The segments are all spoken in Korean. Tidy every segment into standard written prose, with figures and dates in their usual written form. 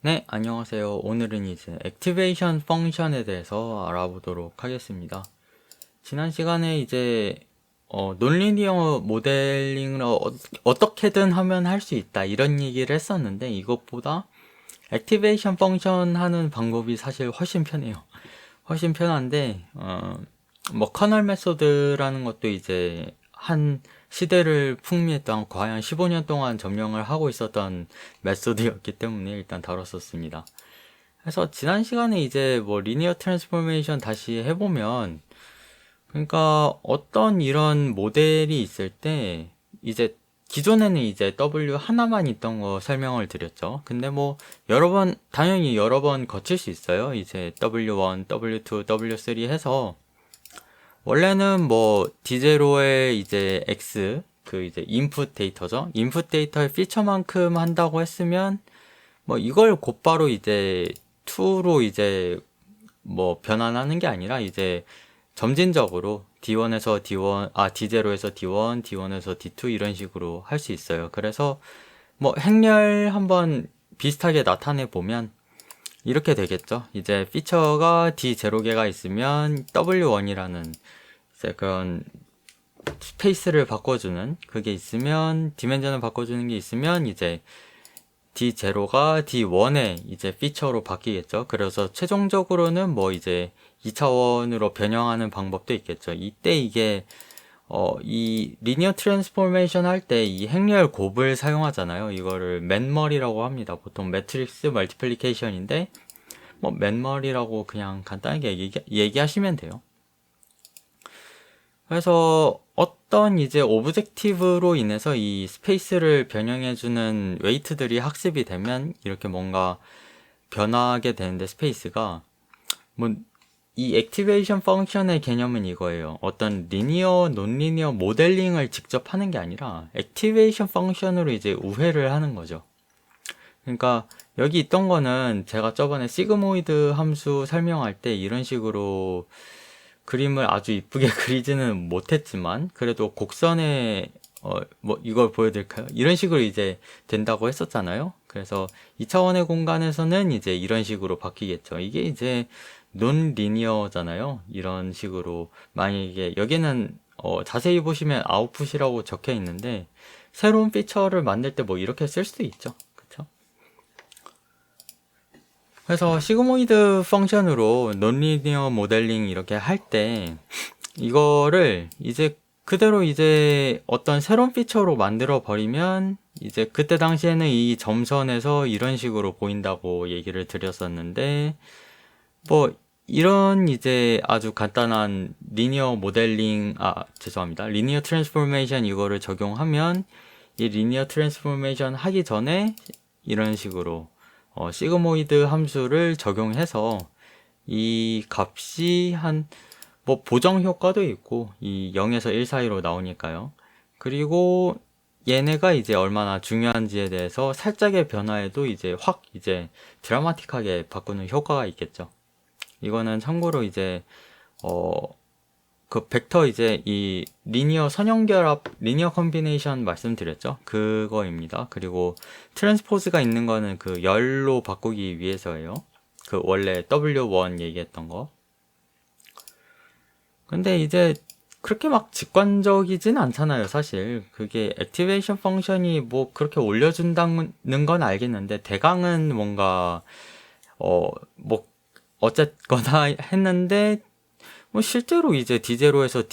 네, 안녕하세요. 오늘은 이제 액티베이션 펑션에 대해서 알아보도록 하겠습니다. 지난 시간에 이제 논리니어 모델링을 어떻게든 하면 할 수 있다 이런 얘기를 했었는데 이것보다 액티베이션 펑션 하는 방법이 사실 훨씬 편해요. 훨씬 편한데 뭐 커널 메소드라는 것도 이제 한 시대를 풍미했던 거의 한 15년 동안 점령을 하고 있었던 메소드였기 때문에 일단 다뤘었습니다. 그래서 지난 시간에 이제 뭐 리니어 트랜스포메이션 다시 해보면 그러니까 어떤 이런 모델이 있을 때 이제 기존에는 이제 W 하나만 있던 거 설명을 드렸죠. 근데 뭐 당연히 여러 번 거칠 수 있어요. 이제 W1, W2, W3 해서 원래는 뭐 D0의 이제 X 그 이제 인풋 데이터죠. 인풋 데이터의 피처만큼 한다고 했으면 뭐 이걸 곧바로 이제 2로 이제 뭐 변환하는 게 아니라 이제 점진적으로 D1에서 D1, D0에서 D1, D1에서 D2 이런 식으로 할 수 있어요. 그래서 뭐 행렬 한번 비슷하게 나타내 보면 이렇게 되겠죠. 이제 피처가 D0개가 있으면 W1이라는 이제 그런 스페이스를 바꿔주는 그게 있으면 디멘전을 바꿔주는 게 있으면 이제 D0가 D1의 이제 피처로 바뀌겠죠. 그래서 최종적으로는 뭐 이제 2차원으로 변형하는 방법도 있겠죠. 이때 이게 이 리니어 트랜스포메이션 할 때 이 행렬 곱을 사용하잖아요. 이거를 맨머리라고 합니다. 보통 매트릭스 멀티플리케이션인데 뭐 맨머리라고 그냥 간단하게 얘기하시면 돼요. 그래서 어떤 이제 오브젝티브로 인해서 이 스페이스를 변형해주는 웨이트들이 학습이 되면 이렇게 뭔가 변화하게 되는데 스페이스가 뭐 이 액티베이션 펑션의 개념은 이거예요. 어떤 리니어, 논리니어 모델링을 직접 하는 게 아니라 액티베이션 펑션으로 이제 우회를 하는 거죠. 그러니까 여기 있던 거는 제가 저번에 시그모이드 함수 설명할 때 이런 식으로 그림을 아주 이쁘게 그리지는 못했지만 그래도 곡선에 뭐 이걸 보여드릴까요? 이런 식으로 이제 된다고 했었잖아요. 그래서 2차원의 공간에서는 이제 이런 식으로 바뀌겠죠. 이게 이제 논 리니어잖아요. 이런 식으로 만약에 여기는 자세히 보시면 아웃풋이라고 적혀 있는데 새로운 피처를 만들 때 뭐 이렇게 쓸 수도 있죠. 그쵸? 그래서 시그모이드 펑션으로 논리니어 모델링 이렇게 할 때 이거를 이제 그대로 이제 어떤 새로운 피처로 만들어 버리면 이제 그때 당시에는 이 점선에서 이런 식으로 보인다고 얘기를 드렸었는데 뭐 이런 이제 아주 간단한 리니어 모델링 죄송합니다. 리니어 트랜스포메이션 이거를 적용하면 이 리니어 트랜스포메이션 하기 전에 이런 식으로 시그모이드 함수를 적용해서 이 값이 뭐 보정 효과도 있고 이 0에서 1 사이로 나오니까요. 그리고 얘네가 이제 얼마나 중요한지에 대해서 살짝의 변화에도 이제 확 이제 드라마틱하게 바꾸는 효과가 있겠죠. 이거는 참고로 이제 그 벡터 이제 이 리니어 선형결합 리니어 컨비네이션 말씀드렸죠. 그거입니다. 그리고 트랜스포즈가 있는 거는 그 열로 바꾸기 위해서예요. 그 원래 W1 얘기했던 거. 근데 이제 그렇게 막 직관적이진 않잖아요, 사실. 그게 액티베이션 펑션이 뭐 그렇게 올려준다는 건 알겠는데 대강은 뭔가 뭐 어쨌거나 했는데 뭐 실제로 이제 D0에서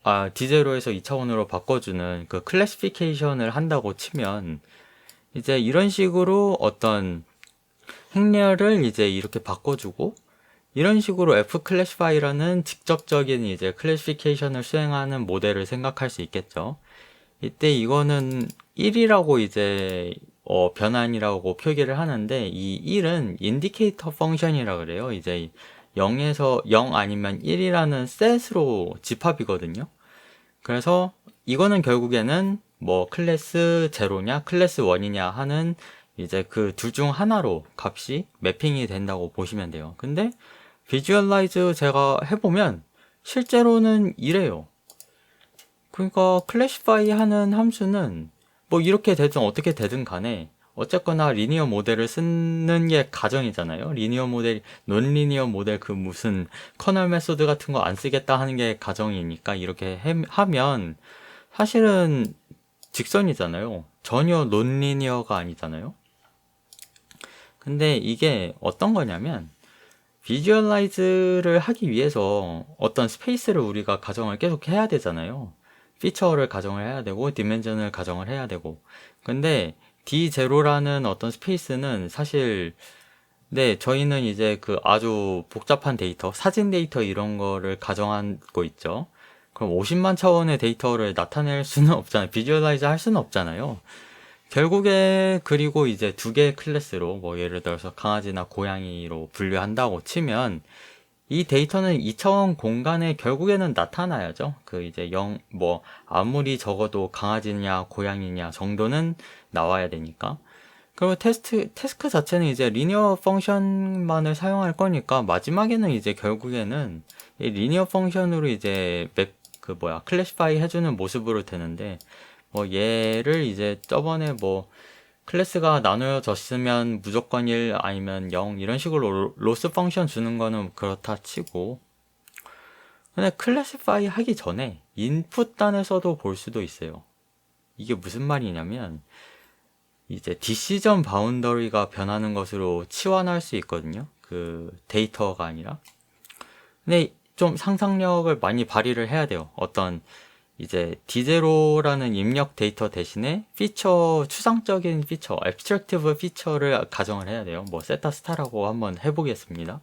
2차원으로 바꿔주는 그 클래시피케이션을 한다고 치면 이제 이런 식으로 어떤 행렬을 이제 이렇게 바꿔주고 이런 식으로 F 클래시파이라는 직접적인 이제 클래시피케이션을 수행하는 모델을 생각할 수 있겠죠. 이때 이거는 1이라고 이제 변환이라고 표기를 하는데 이 1은 인디케이터 펑션이라 그래요. 이제 0에서 0 아니면 1이라는 셋으로 집합이거든요. 그래서 이거는 결국에는 뭐 클래스 0냐 클래스 1이냐 하는 이제 그 둘 중 하나로 값이 매핑이 된다고 보시면 돼요. 근데 비주얼라이즈 제가 해보면 실제로는 이래요. 그러니까 클래시파이 하는 함수는 뭐 이렇게 되든 어떻게 되든 간에 어쨌거나 리니어 모델을 쓰는 게 가정이잖아요. 리니어 모델, 논리니어 모델 그 무슨 커널 메소드 같은 거 안 쓰겠다 하는 게 가정이니까 이렇게 하면 사실은 직선이잖아요. 전혀 논리니어가 아니잖아요. 근데 이게 어떤 거냐면 비주얼라이즈를 하기 위해서 어떤 스페이스를 우리가 가정을 계속 해야 되잖아요. 피처를 가정을 해야 되고 디멘전을 가정을 해야 되고. 근데 D0라는 어떤 스페이스는 사실 네, 저희는 이제 그 아주 복잡한 데이터, 사진 데이터 이런 거를 가정하고 있죠. 그럼 50만 차원의 데이터를 나타낼 수는 없잖아요. 비주얼라이즈 할 수는 없잖아요. 결국에 그리고 이제 두 개의 클래스로 뭐 예를 들어서 강아지나 고양이로 분류한다고 치면 이 데이터는 2차원 공간에 결국에는 나타나야죠. 그 이제 뭐 아무리 적어도 강아지냐 고양이냐 정도는 나와야 되니까. 그리고 태스크 자체는 이제 리니어 펑션만을 사용할 거니까 마지막에는 이제 결국에는 이 리니어 펑션으로 이제 클래시파이 해주는 모습으로 되는데 뭐 얘를 이제 저번에 뭐 클래스가 나누어졌으면 무조건 1 아니면 0 이런 식으로 로스 펑션 주는 거는 그렇다 치고 근데 클래시파이 하기 전에 인풋 단에서도 볼 수도 있어요. 이게 무슨 말이냐면 이제 디시전 바운더리가 변하는 것으로 치환할 수 있거든요. 그 데이터가 아니라. 근데 좀 상상력을 많이 발휘를 해야 돼요. 어떤 이제 D0라는 입력 데이터 대신에 피처, 추상적인 피처, abstractive 피처를 가정을 해야 돼요. 뭐 세타 스타라고 한번 해보겠습니다.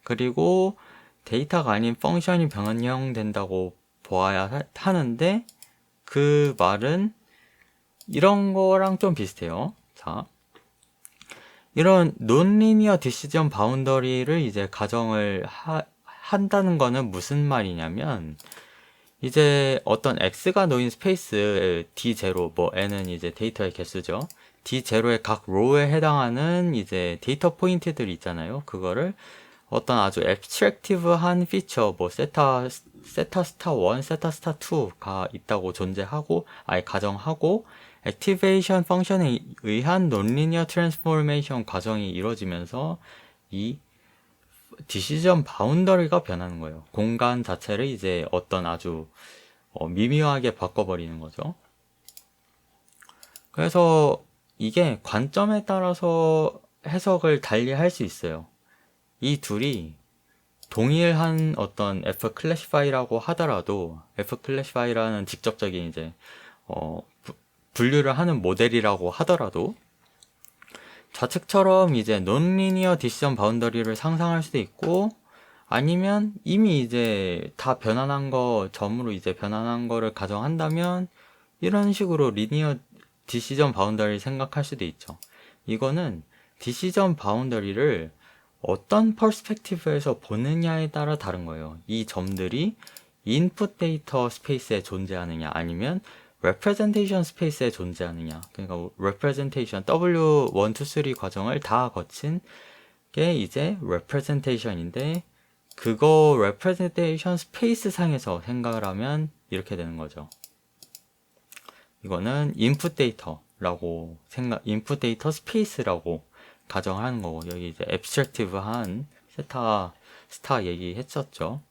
그리고 데이터가 아닌 펑션이 변형된다고 보아야 하는데 그 말은 이런 거랑 좀 비슷해요. 자, 이런 논리니어 디시전 바운더리를 이제 가정을 한다는 거는 무슨 말이냐면 이제 어떤 x가 놓인 스페이스 d0 뭐 n은 이제 데이터의 개수죠. d0의 각 로우에 해당하는 이제 데이터 포인트들이 있잖아요. 그거를 어떤 아주 앱스트랙티브한 피처 뭐 세타 스타 1, 세타 스타 2가 있다고 존재하고 아예 가정하고 액티베이션 펑션에 의한 논리니어 트랜스포메이션 과정이 이루어지면서 이 디시전 바운더리가 변하는 거예요. 공간 자체를 이제 어떤 아주 미묘하게 바꿔버리는 거죠. 그래서 이게 관점에 따라서 해석을 달리 할 수 있어요. 이 둘이 동일한 어떤 F 클래시파이라고 하더라도 F 클래시파이라는 직접적인 이제 분류를 하는 모델이라고 하더라도 좌측처럼 이제 논리니어 디시전 바운더리를 상상할 수도 있고 아니면 이미 이제 다 변환한 거 점으로 이제 변환한 거를 가정한다면 이런 식으로 리니어 디시전 바운더리를 생각할 수도 있죠. 이거는 디시전 바운더리를 어떤 퍼스펙티브에서 보느냐에 따라 다른 거예요. 이 점들이 인풋 데이터 스페이스에 존재하느냐 아니면 representation 스페이스에 존재하느냐. 그러니까 representation W1, 2, 3 과정을 다 거친 게 이제 representation인데 그거 representation 스페이스 상에서 생각을 하면 이렇게 되는 거죠. 이거는 input 데이터라고 input 데이터 스페이스라고 가정을 하는 거고 여기 이제 abstractive한 세타 스타 얘기했었죠.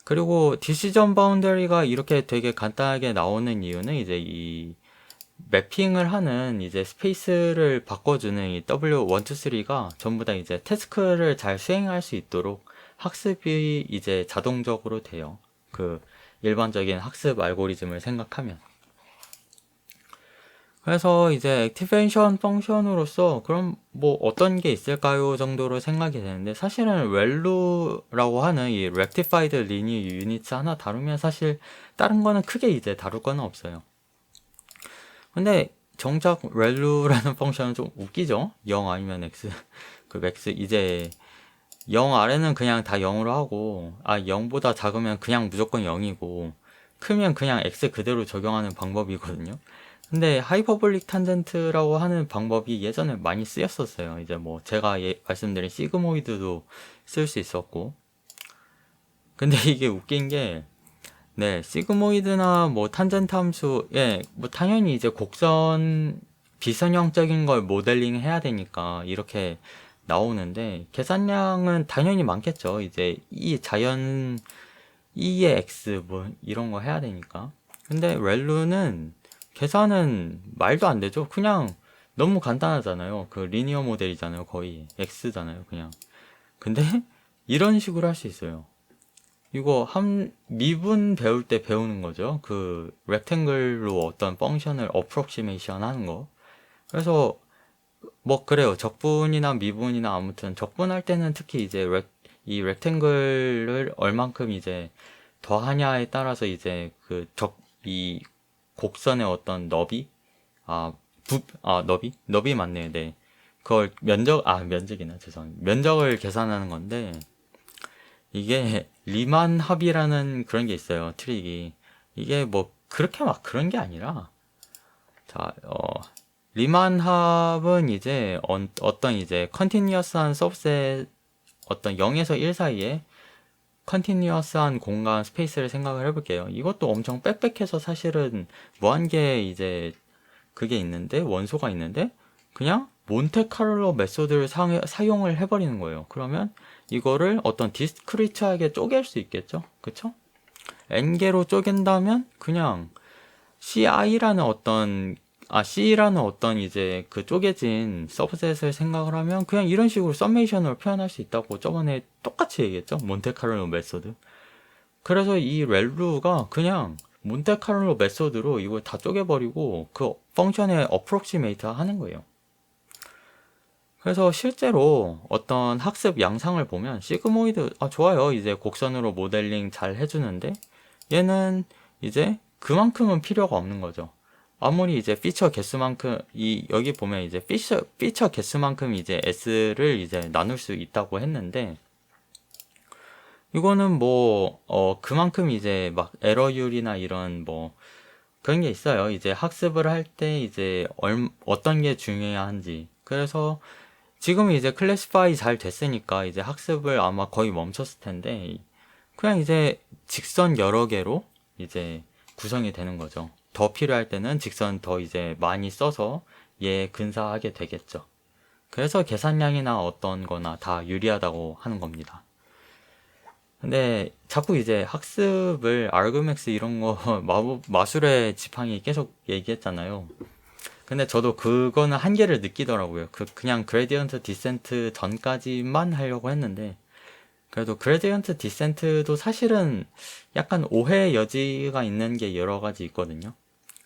그리고 디시전 바운더리가 이렇게 되게 간단하게 나오는 이유는 이제 이 매핑을 하는 이제 스페이스를 바꿔주는 이 W1, 2, 3가 전부 다 이제 태스크를 잘 수행할 수 있도록 학습이 이제 자동적으로 돼요. 그 일반적인 학습 알고리즘을 생각하면. 그래서 이제 액티베이션 펑션으로서 그럼 뭐 어떤 게 있을까요 정도로 생각이 되는데 사실은 렐루라고 하는 이 rectified linear units 하나 다루면 사실 다른 거는 크게 이제 다룰 거는 없어요. 근데 정작 렐루라는 펑션은 좀 웃기죠? 0 아니면 x 그 x 이제 0 아래는 그냥 다 0으로 하고 0보다 작으면 그냥 무조건 0이고 크면 그냥 x 그대로 적용하는 방법이거든요. 근데 하이퍼볼릭 탄젠트라고 하는 방법이 예전에 많이 쓰였었어요. 이제 뭐 제가 말씀드린 시그모이드도 쓸 수 있었고. 근데 이게 웃긴 게 네, 시그모이드나 뭐 탄젠트 함수 뭐 당연히 이제 곡선 비선형적인 걸 모델링 해야 되니까 이렇게 나오는데, 계산량은 당연히 많겠죠. 이제 이 자연 2의 x 뭐 이런 거 해야 되니까. 근데 렐루는 계산은 말도 안 되죠. 그냥 너무 간단하잖아요. 그 리니어 모델이잖아요. 거의 x잖아요. 그냥. 근데 이런 식으로 할 수 있어요. 이거 한 미분 배울 때 배우는 거죠. 그 렉탱글로 어떤 펑션을 어프록시메이션 하는 거. 그래서 뭐 그래요. 적분이나 미분이나 아무튼 적분할 때는 특히 이제 이 렉탱글을 얼만큼 이제 더하냐에 따라서 이제 이 곡선의 어떤 너비, 너비 맞네요. 네. 그걸 면적이나 죄송합니다. 면적을 계산하는 건데, 이게 리만 합이라는 그런 게 있어요. 트릭이. 이게 뭐 그렇게 막 그런 게 아니라, 자, 리만 합은 이제 어떤 이제 컨티니어스한 서브셋, 어떤 0에서 1 사이에 컨티니어스한 공간 스페이스를 생각을 해볼게요. 이것도 엄청 빽빽해서 사실은 무한계 이제 그게 있는데, 원소가 있는데 그냥 몬테카를로 메소드를 사용을 해버리는 거예요. 그러면 이거를 어떤 디스크리트하게 쪼갤 수 있겠죠? 그쵸? n개로 쪼갠다면 그냥 C라는 어떤 이제 그 쪼개진 서브셋을 생각을 하면 그냥 이런 식으로 썸메이션으로 표현할 수 있다고 저번에 똑같이 얘기했죠. 몬테카를로 메소드. 그래서 이 렐루가 그냥 몬테카를로 메소드로 이걸 다 쪼개버리고 그 펑션에 어프록시메이트 하는 거예요. 그래서 실제로 어떤 학습 양상을 보면 시그모이드 좋아요. 이제 곡선으로 모델링 잘 해주는데 얘는 이제 그만큼은 필요가 없는 거죠. 아무리 이제 피처 개수만큼 여기 보면 이제 피처 개수만큼 이제 s를 이제 나눌 수 있다고 했는데, 이거는 뭐 그만큼 이제 막 에러율이나 이런 뭐 그런 게 있어요. 이제 학습을 할 때 이제 어떤 게 중요한지. 그래서 지금 이제 클래시파이 잘 됐으니까 이제 학습을 아마 거의 멈췄을 텐데, 그냥 이제 직선 여러 개로 이제 구성이 되는 거죠. 더 필요할 때는 직선 더 이제 많이 써서 얘 근사하게 되겠죠. 그래서 계산량이나 어떤 거나 다 유리하다고 하는 겁니다. 근데 자꾸 이제 학습을 알그맥스 이런 거 마술의 지팡이 계속 얘기했잖아요. 근데 저도 그거는 한계를 느끼더라고요. 그냥 그레디언트 디센트 전까지만 하려고 했는데, 그래도 그레디언트 디센트도 사실은 약간 오해 여지가 있는 게 여러 가지 있거든요.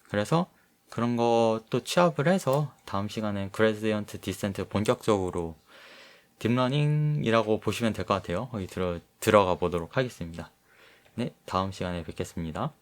그래서 그런 것도 취합을 해서 다음 시간에 그레디언트 디센트 본격적으로 딥러닝이라고 보시면 될 것 같아요. 거기 들어가 보도록 하겠습니다. 네, 다음 시간에 뵙겠습니다.